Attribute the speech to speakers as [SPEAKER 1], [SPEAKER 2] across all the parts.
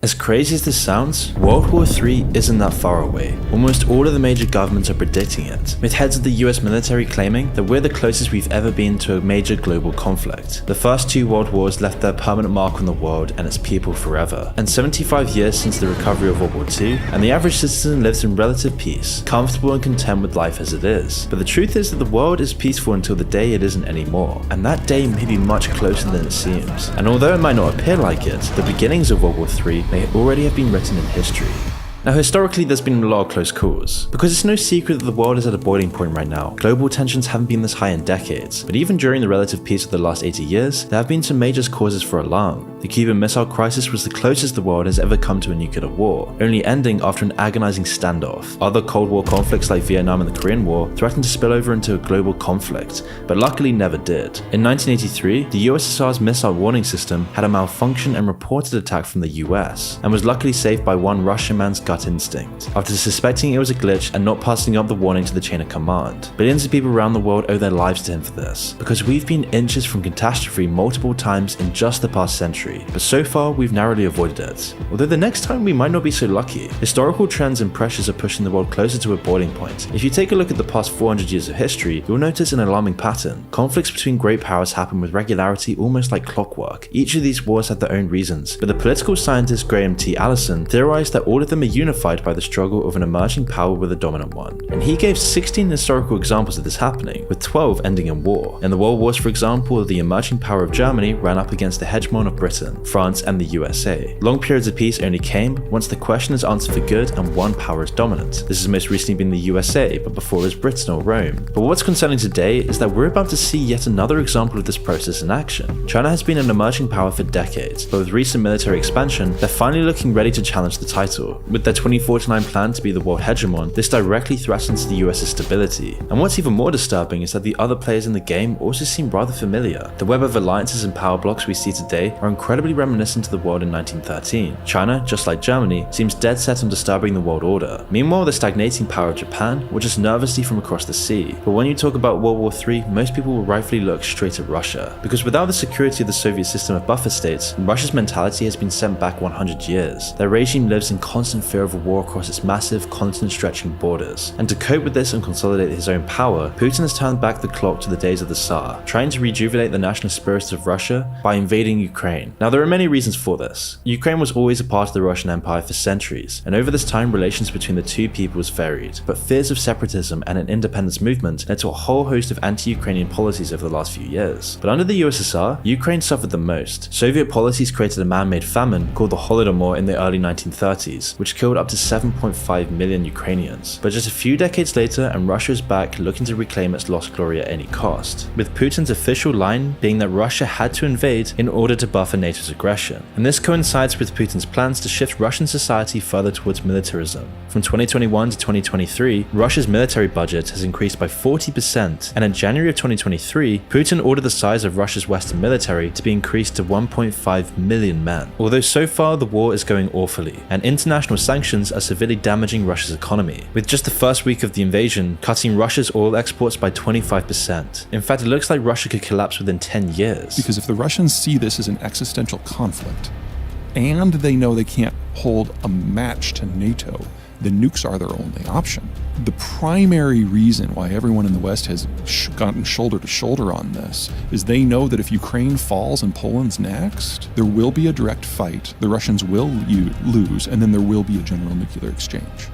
[SPEAKER 1] As crazy as this sounds, World War III isn't that far away. Almost all of the major governments are predicting it, with heads of the US military claiming that we're the closest we've ever been to a major global conflict. The first two world wars left their permanent mark on the world and its people forever, and 75 years since the recovery of World War II, and the average citizen lives in relative peace, comfortable and content with life as it is. But the truth is that the world is peaceful until the day it isn't anymore, and that day may be much closer than it seems. And although it might not appear like it, the beginnings of World War III may already have been written in history. Now historically there's been a lot of close calls. Because it's no secret that the world is at a boiling point right now, global tensions haven't been this high in decades, but even during the relative peace of the last 80 years, there have been some major causes for alarm. The Cuban Missile Crisis was the closest the world has ever come to a nuclear war, only ending after an agonizing standoff. Other Cold War conflicts like Vietnam and the Korean War threatened to spill over into a global conflict, but luckily never did. In 1983, the USSR's missile warning system had a malfunction and reported attack from the US, and was luckily saved by one Russian man's gut instinct, after suspecting it was a glitch and not passing up the warning to the chain of command. Billions of people around the world owe their lives to him for this, because we've been inches from catastrophe multiple times in just the past century, but so far we've narrowly avoided it. Although the next time we might not be so lucky. Historical trends and pressures are pushing the world closer to a boiling point. If you take a look at the past 400 years of history, you'll notice an alarming pattern. Conflicts between great powers happen with regularity almost like clockwork. Each of these wars have their own reasons, but the political scientist Graham T. Allison theorized that all of them are unified by the struggle of an emerging power with a dominant one. And he gave 16 historical examples of this happening, with 12 ending in war. In the World Wars, for example, the emerging power of Germany ran up against the hegemon of Britain, France, and the USA. Long periods of peace only came once the question is answered for good and one power is dominant. This has most recently been the USA, but before it was Britain or Rome. But what's concerning today is that we're about to see yet another example of this process in action. China has been an emerging power for decades, but with recent military expansion, they're finally looking ready to challenge the title. With their 2049 plan to be the world hegemon, this directly threatens the US's stability. And what's even more disturbing is that the other players in the game also seem rather familiar. The web of alliances and power blocks we see today are incredibly reminiscent to the world in 1913. China, just like Germany, seems dead set on disturbing the world order. Meanwhile, the stagnating power of Japan watches nervously from across the sea. But when you talk about World War III, most people will rightfully look straight at Russia. Because without the security of the Soviet system of buffer states, Russia's mentality has been sent back 100 years. Their regime lives in constant fear of a war across its massive, continent-stretching borders. And to cope with this and consolidate his own power, Putin has turned back the clock to the days of the Tsar, trying to rejuvenate the national spirits of Russia by invading Ukraine. Now, there are many reasons for this. Ukraine was always a part of the Russian Empire for centuries, and over this time relations between the two peoples varied, but fears of separatism and an independence movement led to a whole host of anti-Ukrainian policies over the last few years. But under the USSR, Ukraine suffered the most. Soviet policies created a man-made famine called the Holodomor in the early 1930s, which killed up to 7.5 million Ukrainians. But just a few decades later, and Russia is back looking to reclaim its lost glory at any cost, with Putin's official line being that Russia had to invade in order to buffer NATO's aggression. And this coincides with Putin's plans to shift Russian society further towards militarism. From 2021 to 2023, Russia's military budget has increased by 40%, and in January of 2023, Putin ordered the size of Russia's Western military to be increased to 1.5 million men. Although so far the war is going awfully, and international sanctions are severely damaging Russia's economy, with just the first week of the invasion cutting Russia's oil exports by 25%. In fact, it looks like Russia could collapse within 10 years.
[SPEAKER 2] Because if the Russians see this as an existential conflict, and they know they can't hold a match to NATO, then nukes are their only option. The primary reason why everyone in the West has gotten shoulder to shoulder on this is they know that if Ukraine falls and Poland's next, there will be a direct fight, the Russians will lose, and then there will be a general nuclear exchange.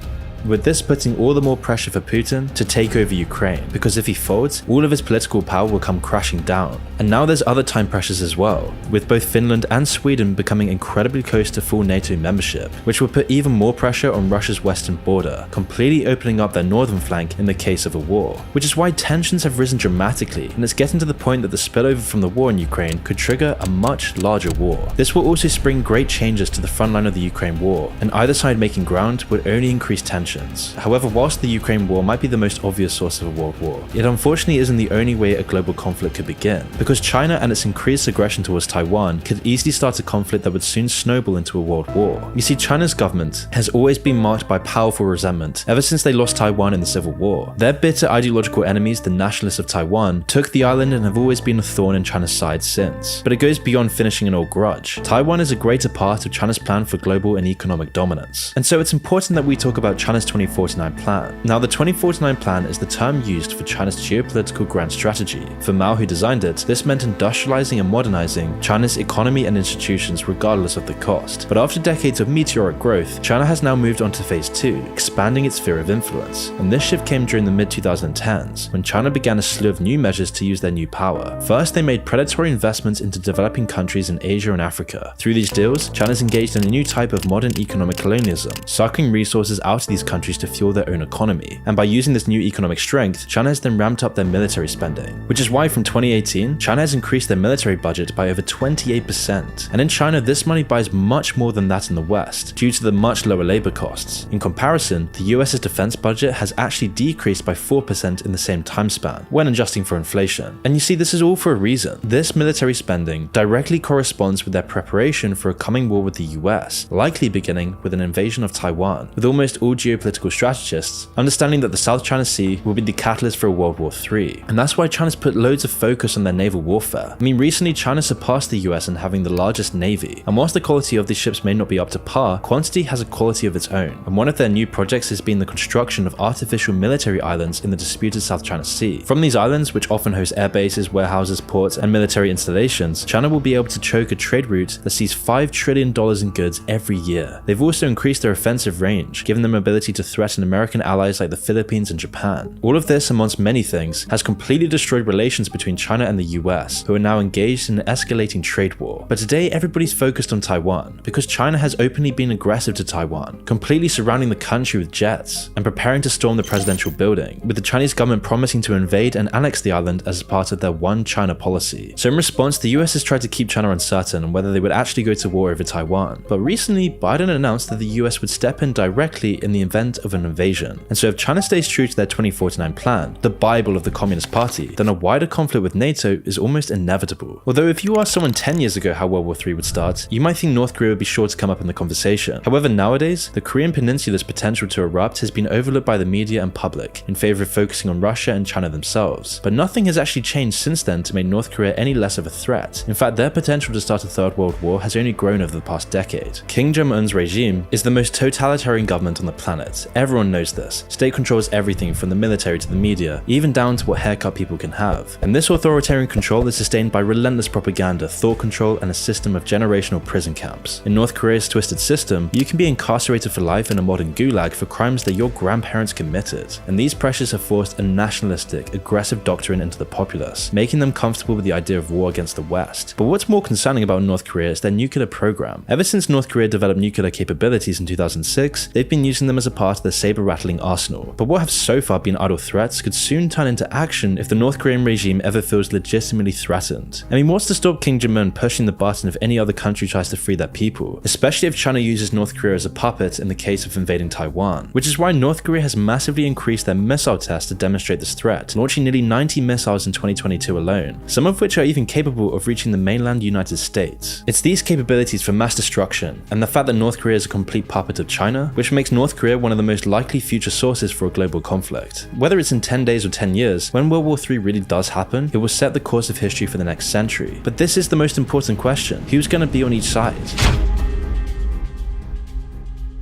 [SPEAKER 1] With this putting all the more pressure for Putin to take over Ukraine, because if he folds, all of his political power will come crashing down. And now there's other time pressures as well, with both Finland and Sweden becoming incredibly close to full NATO membership, which will put even more pressure on Russia's western border, completely opening up their northern flank in the case of a war. Which is why tensions have risen dramatically, and it's getting to the point that the spillover from the war in Ukraine could trigger a much larger war. This will also spring great changes to the front line of the Ukraine war, and either side making ground would only increase tension. tensions. However, whilst the Ukraine war might be the most obvious source of a world war, it unfortunately isn't the only way a global conflict could begin, because China and its increased aggression towards Taiwan could easily start a conflict that would soon snowball into a world war. You see, China's government has always been marked by powerful resentment ever since they lost Taiwan in the Civil War. Their bitter ideological enemies, the nationalists of Taiwan, took the island and have always been a thorn in China's side since. But it goes beyond finishing an old grudge. Taiwan is a greater part of China's plan for global and economic dominance. And so it's important that we talk about China's 2049 plan. Now, the 2049 plan is the term used for China's geopolitical grand strategy. For Mao, who designed it, this meant industrializing and modernizing China's economy and institutions regardless of the cost. But after decades of meteoric growth, China has now moved on to phase 2, expanding its sphere of influence. And this shift came during the mid-2010s, when China began a slew of new measures to use their new power. First, they made predatory investments into developing countries in Asia and Africa. Through these deals, China's engaged in a new type of modern economic colonialism, sucking resources out of these countries to fuel their own economy. And by using this new economic strength, China has then ramped up their military spending, which is why from 2018, China has increased their military budget by over 28%. And in China, this money buys much more than that in the West, due to the much lower labor costs. In comparison, the US's defense budget has actually decreased by 4% in the same time span, when adjusting for inflation. And you see, this is all for a reason. This military spending directly corresponds with their preparation for a coming war with the US, likely beginning with an invasion of Taiwan, with almost all geopolitical strategists understanding that the South China Sea will be the catalyst for a World War III. And that's why China's put loads of focus on their naval warfare. I mean, recently China surpassed the US in having the largest navy, and whilst the quality of these ships may not be up to par, quantity has a quality of its own, and one of their new projects has been the construction of artificial military islands in the disputed South China Sea. From these islands, which often host air bases, warehouses, ports, and military installations, China will be able to choke a trade route that sees $5 trillion in goods every year. They've also increased their offensive range, giving them ability to threaten American allies like the Philippines and Japan. All of this, amongst many things, has completely destroyed relations between China and the US, who are now engaged in an escalating trade war. But today, everybody's focused on Taiwan, because China has openly been aggressive to Taiwan, completely surrounding the country with jets, and preparing to storm the presidential building, with the Chinese government promising to invade and annex the island as part of their One China policy. So in response, the US has tried to keep China uncertain on whether they would actually go to war over Taiwan. But recently, Biden announced that the US would step in directly in the event of an invasion. And so if China stays true to their 2049 plan, the Bible of the Communist Party, then a wider conflict with NATO is almost inevitable. Although if you asked someone 10 years ago how World War III would start, you might think North Korea would be sure to come up in the conversation. However, nowadays, the Korean Peninsula's potential to erupt has been overlooked by the media and public, in favor of focusing on Russia and China themselves. But nothing has actually changed since then to make North Korea any less of a threat. In fact, their potential to start a third world war has only grown over the past decade. Kim Jong-un's regime is the most totalitarian government on the planet. Everyone knows this. State controls everything from the military to the media, even down to what haircut people can have. And this authoritarian control is sustained by relentless propaganda, thought control, and a system of generational prison camps. In North Korea's twisted system, you can be incarcerated for life in a modern gulag for crimes that your grandparents committed. And these pressures have forced a nationalistic, aggressive doctrine into the populace, making them comfortable with the idea of war against the West. But what's more concerning about North Korea is their nuclear program. Ever since North Korea developed nuclear capabilities in 2006, they've been using them as a part of their saber-rattling arsenal. But what have so far been idle threats could soon turn into action if the North Korean regime ever feels legitimately threatened. I mean, what's to stop Kim Jong-un pushing the button if any other country tries to free their people, especially if China uses North Korea as a puppet in the case of invading Taiwan? Which is why North Korea has massively increased their missile tests to demonstrate this threat, launching nearly 90 missiles in 2022 alone, some of which are even capable of reaching the mainland United States. It's these capabilities for mass destruction, and the fact that North Korea is a complete puppet of China, which makes North Korea one of the most likely future sources for a global conflict. Whether it's in 10 days or 10 years, when World War III really does happen, it will set the course of history for the next century. But this is the most important question: who's going to be on each side?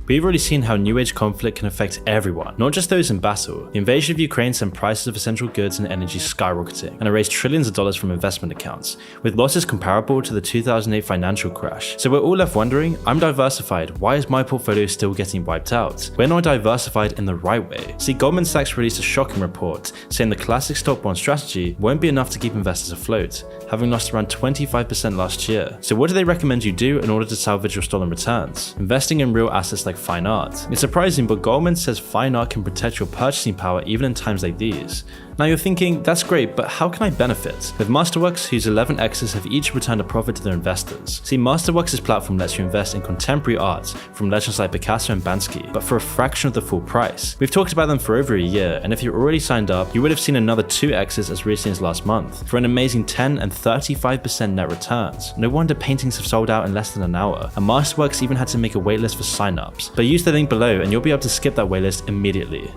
[SPEAKER 1] We've already seen how New Age conflict can affect everyone, not just those in battle. The invasion of Ukraine sent prices of essential goods and energy skyrocketing, and erased trillions of dollars from investment accounts, with losses comparable to the 2008 financial crash. So we're all left wondering, I'm diversified, why is my portfolio still getting wiped out? We're not diversified in the right way. See, Goldman Sachs released a shocking report saying the classic stock bond strategy won't be enough to keep investors afloat, having lost around 25% last year. So what do they recommend you do in order to salvage your stolen returns? Investing in real assets like fine art. It's surprising, but Goldman says fine art can protect your purchasing power even in times like these. Now you're thinking, that's great, but how can I benefit? With Masterworks, whose 11 X's have each returned a profit to their investors. See, Masterworks' platform lets you invest in contemporary art from legends like Picasso and Banksy, but for a fraction of the full price. We've talked about them for over a year, and if you're already signed up, you would have seen another 2 X's as recently as last month, for an amazing 10 and 35% net returns. No wonder paintings have sold out in less than an hour, and Masterworks even had to make a waitlist for signups. But use the link below and you'll be able to skip that waitlist immediately.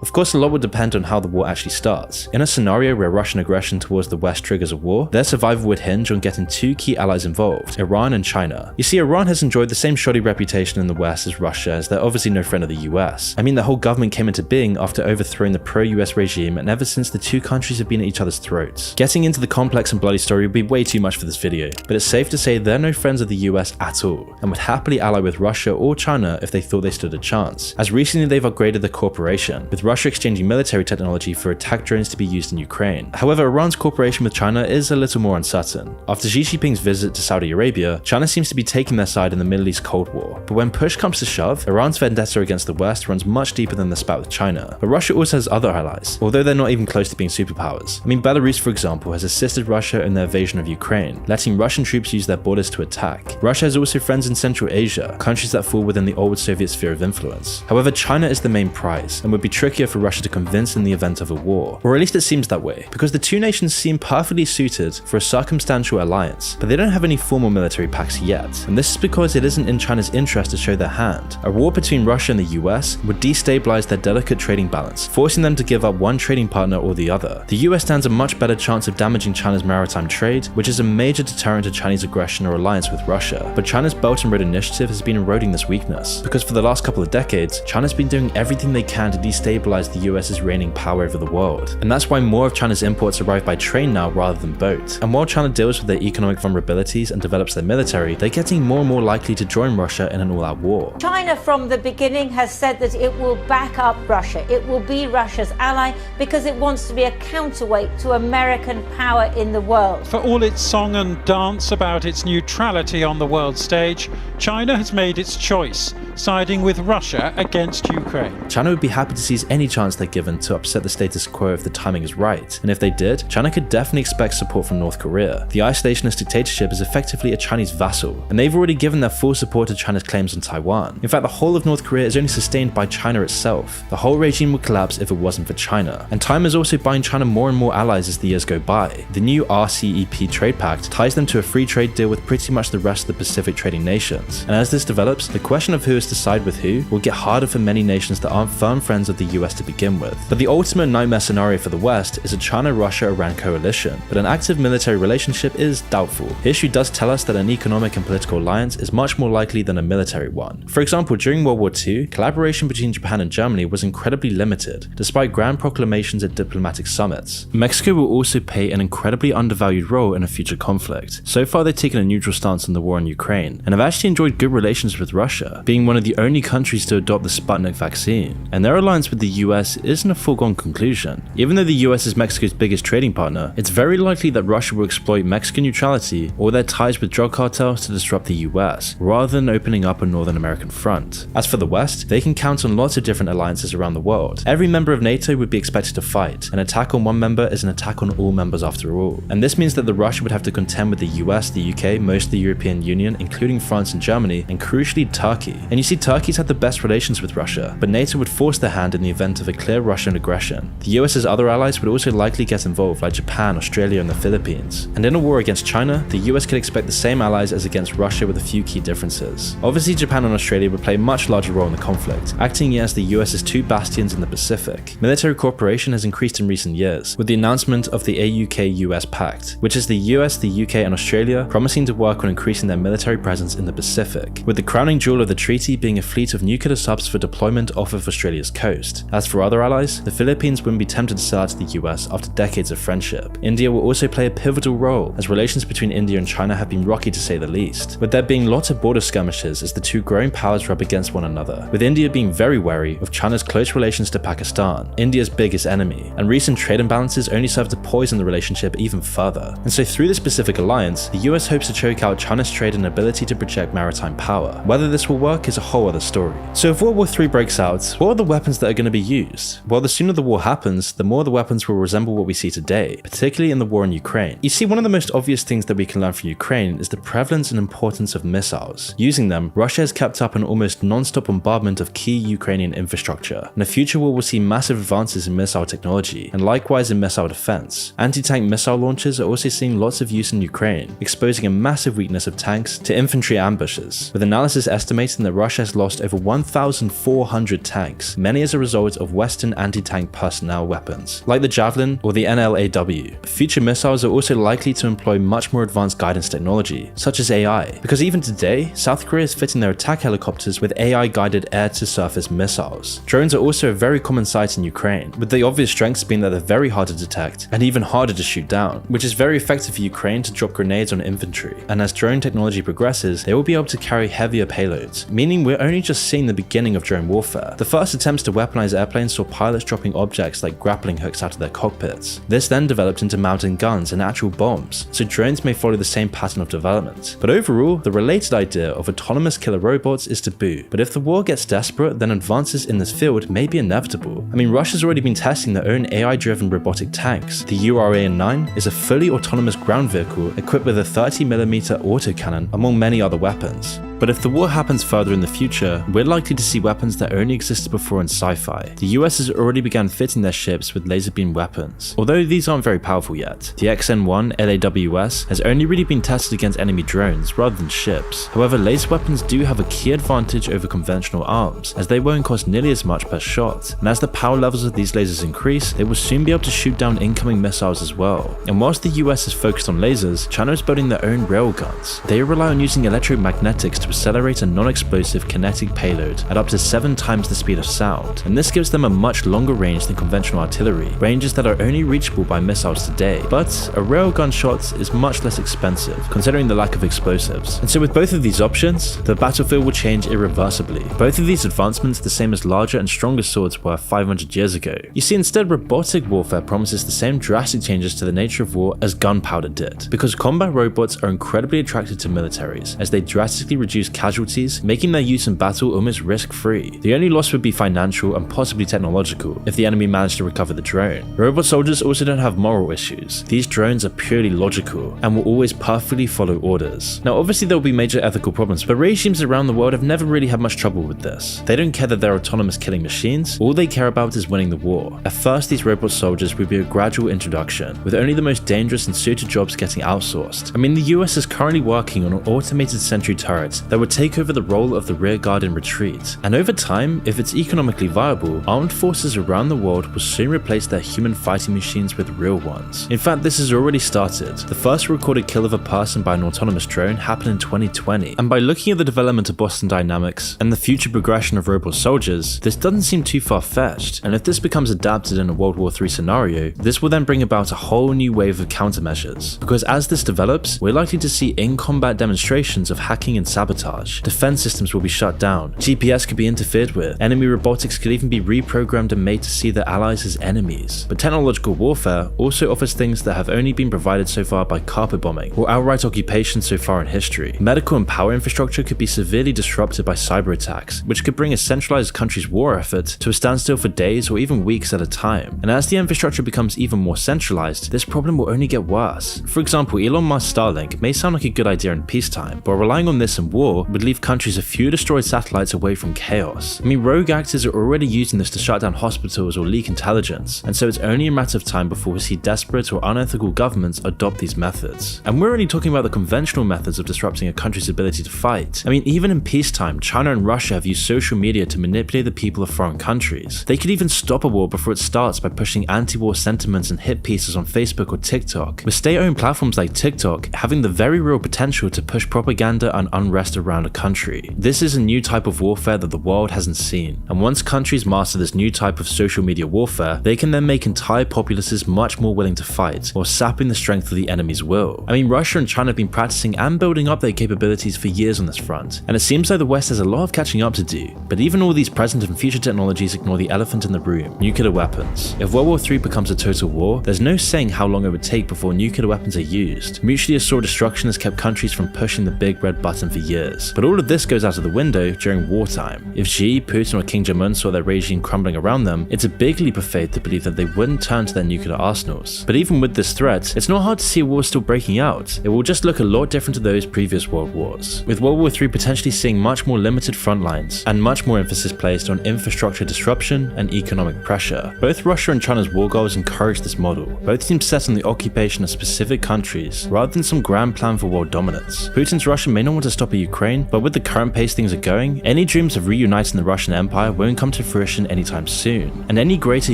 [SPEAKER 1] Of course, a lot will depend on how the war actually starts. In a scenario where Russian aggression towards the West triggers a war, their survival would hinge on getting 2 key allies involved, Iran and China. You see, Iran has enjoyed the same shoddy reputation in the West as Russia, as they're obviously no friend of the US. I mean, the whole government came into being after overthrowing the pro-US regime, and ever since the 2 countries have been at each other's throats. Getting into the complex and bloody story would be way too much for this video, but it's safe to say they're no friends of the US at all, and would happily ally with Russia or China if they thought they stood a chance, as recently they've upgraded the cooperation, with Russia exchanging military technology for attack drones to be used in Ukraine. However, Iran's cooperation with China is a little more uncertain. After Xi Jinping's visit to Saudi Arabia, China seems to be taking their side in the Middle East Cold War. But when push comes to shove, Iran's vendetta against the West runs much deeper than the spat with China. But Russia also has other allies, although they're not even close to being superpowers. I mean, Belarus, for example, has assisted Russia in their invasion of Ukraine, letting Russian troops use their borders to attack. Russia has also friends in Central Asia, countries that fall within the old Soviet sphere of influence. However, China is the main prize, and would be trickier for Russia to convince in the event of a war, or at least it seems that way, because the 2 nations seem perfectly suited for a circumstantial alliance, but they don't have any formal military pacts yet, and this is because it isn't in China's interest to show their hand. A war between Russia and the US would destabilize their delicate trading balance, forcing them to give up one trading partner or the other. The US stands a much better chance of damaging China's maritime trade, which is a major deterrent to Chinese aggression or alliance with Russia, but China's Belt and Road Initiative has been eroding this weakness, because for the last couple of decades, China's been doing everything they can to destabilize the US's reigning power over the world, and that's why more of China's imports arrive by train now rather than boat. And while China deals with their economic vulnerabilities and develops their military, they're getting more and more likely to join Russia in an all-out war.
[SPEAKER 3] China from the beginning has said that it will back up Russia. It will be Russia's ally because it wants to be a counterweight to American power in the world.
[SPEAKER 4] For all its song and dance about its neutrality on the world stage, China has made its choice, siding with Russia against Ukraine.
[SPEAKER 1] China would be happy to seize any chance they're given to upset the status quo if the timing is right, and if they did, China could definitely expect support from North Korea. The isolationist dictatorship is effectively a Chinese vassal, and they've already given their full support to China's claims on Taiwan. In fact, the whole of North Korea is only sustained by China itself. The whole regime would collapse if it wasn't for China, and time is also buying China more and more allies as the years go by. The new RCEP trade pact ties them to a free trade deal with pretty much the rest of the Pacific trading nations, and as this develops, the question of who is to side with who will get harder for many nations that aren't firm friends of the US to begin with. But the ultimate nightmare scenario for the West is a China-Russia-Iran coalition, but an active military relationship is doubtful. History does tell us that an economic and political alliance is much more likely than a military one. For example, during World War II, collaboration between Japan and Germany was incredibly limited, despite grand proclamations at diplomatic summits. Mexico will also play an incredibly undervalued role in a future conflict. So far, they've taken a neutral stance on the war in Ukraine, and have actually enjoyed good relations with Russia, being one of the only countries to adopt the Sputnik vaccine. And their alliance with the US isn't a foregone conclusion. Even though the US is Mexico's biggest trading partner, it's very likely that Russia will exploit Mexican neutrality or their ties with drug cartels to disrupt the US, rather than opening up a Northern American front. As for the West, they can count on lots of different alliances around the world. Every member of NATO would be expected to fight. An attack on one member is an attack on all members after all. And this means that the Russia would have to contend with the US, the UK, most of the European Union, including France and Germany, and crucially Turkey. And you see, Turkey's had the best relations with Russia, but NATO would force their hand in the event of a clear Russian aggression. The US's other allies would also likely get involved, like Japan, Australia, and the Philippines. And in a war against China, the US could expect the same allies as against Russia with a few key differences. Obviously, Japan and Australia would play a much larger role in the conflict, acting as the US's 2 bastions in the Pacific. Military cooperation has increased in recent years, with the announcement of the AUK-US Pact, which is the US, the UK, and Australia promising to work on increasing their military presence in the Pacific, with the crowning jewel of the treaty being a fleet of nuclear subs for deployment off of Australia's coast. As for other allies, the Philippines wouldn't be tempted to sell out to the US after decades of friendship. India will also play a pivotal role, as relations between India and China have been rocky to say the least, with there being lots of border skirmishes as the 2 growing powers rub against one another, with India being very wary of China's close relations to Pakistan, India's biggest enemy, and recent trade imbalances only serve to poison the relationship even further. And so through this specific alliance, the US hopes to choke out China's trade and ability to project maritime power. Whether this will work is a whole other story. So if World War III breaks out, what are the weapons that are going to be already used. While the sooner the war happens, the more the weapons will resemble what we see today, particularly in the war in Ukraine. You see, one of the most obvious things that we can learn from Ukraine is the prevalence and importance of missiles. Using them, Russia has kept up an almost non-stop bombardment of key Ukrainian infrastructure. In a future where we'll see massive advances in missile technology, and likewise in missile defense. Anti-tank missile launchers are also seeing lots of use in Ukraine, exposing a massive weakness of tanks to infantry ambushes, with analysis estimating that Russia has lost over 1,400 tanks, many as a result of Western anti-tank personnel weapons, like the Javelin or the NLAW. Future missiles are also likely to employ much more advanced guidance technology, such as AI, because even today, South Korea is fitting their attack helicopters with AI-guided air-to-surface missiles. Drones are also a very common sight in Ukraine, with the obvious strengths being that they're very hard to detect and even harder to shoot down, which is very effective for Ukraine to drop grenades on infantry. And as drone technology progresses, they will be able to carry heavier payloads, meaning we're only just seeing the beginning of drone warfare. The first attempts to weaponize airplanes saw pilots dropping objects like grappling hooks out of their cockpits. This then developed into mounting guns and actual bombs, so drones may follow the same pattern of development. But overall, the related idea of autonomous killer robots is taboo. But if the war gets desperate, then advances in this field may be inevitable. I mean, Russia's already been testing their own AI-driven robotic tanks. The URAN-9 is a fully autonomous ground vehicle equipped with a 30mm autocannon, among many other weapons. But if the war happens further in the future, we're likely to see weapons that only existed before in sci-fi. The US has already begun fitting their ships with laser beam weapons, although these aren't very powerful yet. The XN-1 LAWS has only really been tested against enemy drones rather than ships. However, laser weapons do have a key advantage over conventional arms, as they won't cost nearly as much per shot, and as the power levels of these lasers increase, they will soon be able to shoot down incoming missiles as well. And whilst the US is focused on lasers, China is building their own railguns. They rely on using electromagnetics to accelerate a non-explosive kinetic payload at up to 7 times the speed of sound, and this gives them a much longer range than conventional artillery, ranges that are only reachable by missiles today. But a railgun shot is much less expensive, considering the lack of explosives. And so with both of these options, the battlefield will change irreversibly. Both of these advancements are the same as larger and stronger swords were 500 years ago. You see, instead robotic warfare promises the same drastic changes to the nature of war as gunpowder did, because combat robots are incredibly attractive to militaries, as they drastically reduce casualties, making their use in battle almost risk-free. The only loss would be financial and possibly technological, if the enemy managed to recover the drone. Robot soldiers also don't have moral issues. These drones are purely logical, and will always perfectly follow orders. Now obviously there will be major ethical problems, but regimes around the world have never really had much trouble with this. They don't care that they're autonomous killing machines, all they care about is winning the war. At first, these robot soldiers would be a gradual introduction, with only the most dangerous and suited jobs getting outsourced. I mean, the US is currently working on an automated sentry turret that would take over the role of the rear guard in retreat, and over time, if it's economically viable, armed forces around the world will soon replace their human fighting machines with real ones. In fact, this has already started. The first recorded kill of a person by an autonomous drone happened in 2020, and by looking at the development of Boston Dynamics and the future progression of robot soldiers, this doesn't seem too far-fetched, and if this becomes adapted in a World War III scenario, this will then bring about a whole new wave of countermeasures, because as this develops, we're likely to see in-combat demonstrations of hacking and sabotage. Defense systems will be shut down, GPS could be interfered with, enemy robotics could even be reprogrammed and made to see their allies as enemies. But technological warfare also offers things that have only been provided so far by carpet bombing or outright occupation so far in history. Medical and power infrastructure could be severely disrupted by cyber attacks, which could bring a centralized country's war effort to a standstill for days or even weeks at a time. And as the infrastructure becomes even more centralized, this problem will only get worse. For example, Elon Musk's Starlink may sound like a good idea in peacetime, but relying on this in war would leave countries a few destroyed satellites away from chaos. I mean, rogue actors are already using this to shut down hospitals or leak intelligence, and so it's only a matter of time before we see desperate or unethical governments adopt these methods. And we're only talking about the conventional methods of disrupting a country's ability to fight. I mean, even in peacetime, China and Russia have used social media to manipulate the people of foreign countries. They could even stop a war before it starts by pushing anti-war sentiments and hit pieces on Facebook or TikTok, with state-owned platforms like TikTok having the very real potential to push propaganda and unrest around a country. This is a new type of warfare that the world hasn't seen, and once countries master this new type of social media warfare, they can then make entire populaces much more willing to fight, while sapping the strength of the enemy's will. I mean, Russia and China have been practicing and building up their capabilities for years on this front, and it seems like the West has a lot of catching up to do. But even all these present and future technologies ignore the elephant in the room: nuclear weapons. If World War III becomes a total war, there's no saying how long it would take before nuclear weapons are used. Mutually assured destruction has kept countries from pushing the big red button for years. years. But all of this goes out of the window during wartime. If Xi, Putin or Kim Jong-un saw their regime crumbling around them, it's a big leap of faith to believe that they wouldn't turn to their nuclear arsenals. But even with this threat, it's not hard to see a war still breaking out. It will just look a lot different to those previous world wars, with World War III potentially seeing much more limited front lines and much more emphasis placed on infrastructure disruption and economic pressure. Both Russia and China's war goals encourage this model. Both seem set on the occupation of specific countries rather than some grand plan for world dominance. Putin's Russia may not want to stop at Ukraine, but with the current pace things are going, any dreams of reuniting the Russian Empire won't come to fruition anytime soon, and any greater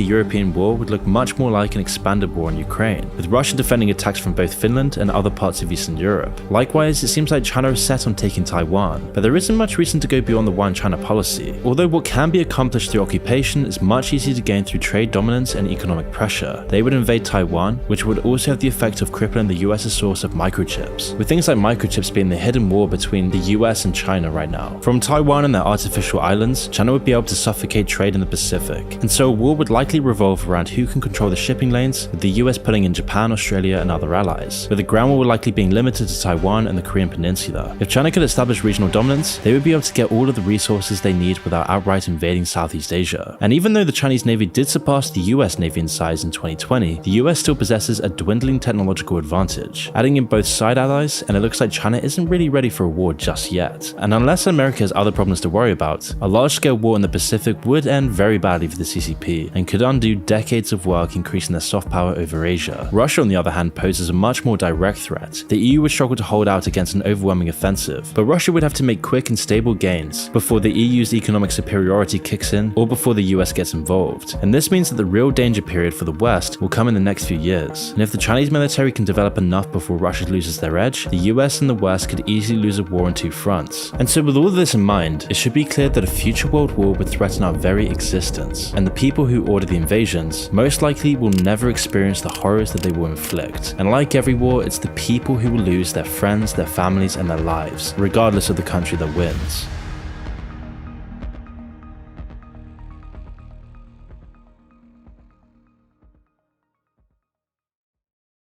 [SPEAKER 1] European war would look much more like an expanded war in Ukraine, with Russia defending attacks from both Finland and other parts of Eastern Europe. Likewise, it seems like China is set on taking Taiwan, but there isn't much reason to go beyond the one China policy, although what can be accomplished through occupation is much easier to gain through trade dominance and economic pressure. They would invade Taiwan, which would also have the effect of crippling the US's source of microchips, with things like microchips being the hidden war between the US and China right now. From Taiwan and their artificial islands, China would be able to suffocate trade in the Pacific, and so a war would likely revolve around who can control the shipping lanes, with the US pulling in Japan, Australia and other allies, with the ground war likely being limited to Taiwan and the Korean Peninsula. If China could establish regional dominance, they would be able to get all of the resources they need without outright invading Southeast Asia. And even though the Chinese Navy did surpass the US Navy in size in 2020, the US still possesses a dwindling technological advantage, adding in both side allies, and it looks like China isn't really ready for a war just yet. And unless America has other problems to worry about, a large-scale war in the Pacific would end very badly for the CCP, and could undo decades of work increasing their soft power over Asia. Russia, on the other hand, poses a much more direct threat. The EU would struggle to hold out against an overwhelming offensive, but Russia would have to make quick and stable gains before the EU's economic superiority kicks in or before the US gets involved. And this means that the real danger period for the West will come in the next few years. And if the Chinese military can develop enough before Russia loses their edge, the US and the West could easily lose a war on two fronts. And so with all of this in mind, it should be clear that a future world war would threaten our very existence, and the people who order the invasions most likely will never experience the horrors that they will inflict. And like every war, it's the people who will lose their friends, their families and their lives, regardless of the country that wins.